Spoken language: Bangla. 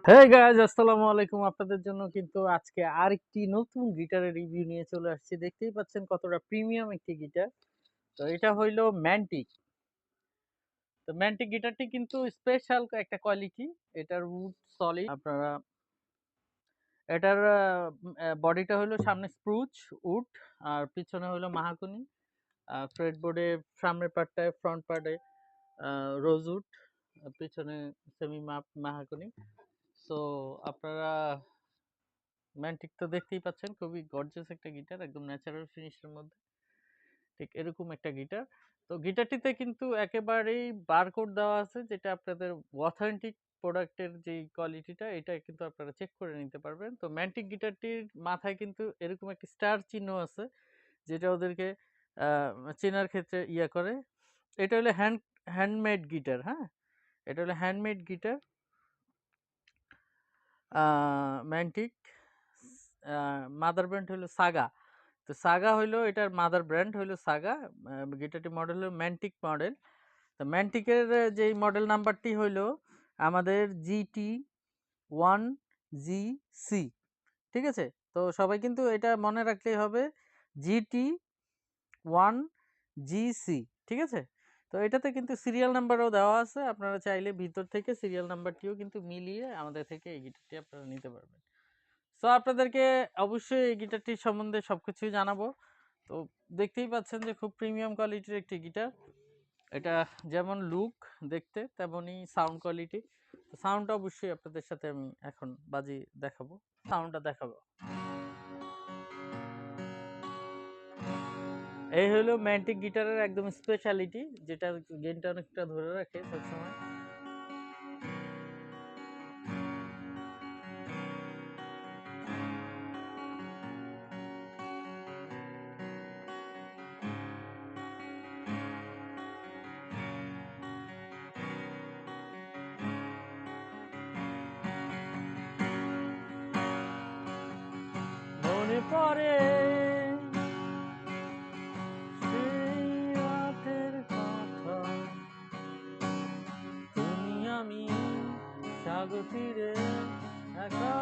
হে গাইজ আসসালামু আলাইকুম। আপনাদের জন্য কিন্তু আজকে আরেকটি নতুন গিটারের রিভিউ নিয়ে চলে আসছি। দেখতেই পাচ্ছেন কতটা প্রিমিয়াম একটি গিটার। তো এটা হইলো ম্যান্টিক। তো ম্যান্টিক গিটারটি কিন্তু স্পেশাল একটা কোয়ালিটি। এটার উড সলিড। আপনারা এটার বডিটা হলো সামনে স্প্রুচ উড আর পিছনে হলো মাহাগনি। ফ্রেটবোর্ডে সামনের পার্টটায় ফ্রন্ট পার্টে রোজউড, পিছনে সেমি মাহাগনি। সো আপনারা ম্যান্টিক তো দেখতেই পাচ্ছেন, খুবই গর্জিয়াস একটা গিটার, একদম ন্যাচারাল ফিনিশের মধ্যে। ঠিক এরকম একটা গিটার। তো গিটারটিতে কিন্তু একেবারেই বারকোড দেওয়া আছে, যেটা আপনাদের অথেন্টিক প্রোডাক্টের যেই কোয়ালিটিটা এটা কিন্তু আপনারা চেক করে নিতে পারবেন। তো ম্যান্টিক গিটারটির মাথায় কিন্তু এরকম একটা স্টার চিহ্ন আছে, যেটা ওদেরকে চেনার ক্ষেত্রে করে। এটা হলো হ্যান্ডমেড গিটার, হ্যাঁ, এটা হলো হ্যান্ডমেড গিটার ম্যান্টিক। মাদার ব্র্যান্ড হলো সাগা। তো সাগা হইলো এটার মাদার ব্র্যান্ড হইলো সাগা। গিটারটি মডেল হলো ম্যান্টিক মডেল। তো ম্যান্টিকের যেই মডেল নাম্বারটি হইলো আমাদের GT1GC। ঠিক আছে, তো সবাই কিন্তু এটা মনে রাখলেই হবে, GT1GC। ঠিক আছে, তো এটাতে কিন্তু সিরিয়াল নাম্বারও দেওয়া আছে, আপনারা চাইলে ভিতর থেকে সিরিয়াল নাম্বারটিও কিন্তু মিলিয়ে আমাদের থেকে এই গিটারটি আপনারা নিতে পারবেন। সো আপনাদেরকে অবশ্যই এই গিটারটির সম্বন্ধে সবকিছুই জানাবো। তো দেখতেই পাচ্ছেন যে খুব প্রিমিয়াম কোয়ালিটির একটি গিটার। এটা যেমন লুক দেখতে, তেমনই সাউন্ড কোয়ালিটি। তো সাউন্ডটা অবশ্যই আপনাদের সাথে আমি এখন দেখাবো, সাউন্ডটা দেখাবো। এই হলো ম্যান্টিক গিটারের একদম স্পেশালিটি, যেটা গেনটা অনেকটা ধরে রাখে সবসময়। মনে পড়ে সেই রাতের কথা, তুমি আমি সাগর তীরে একা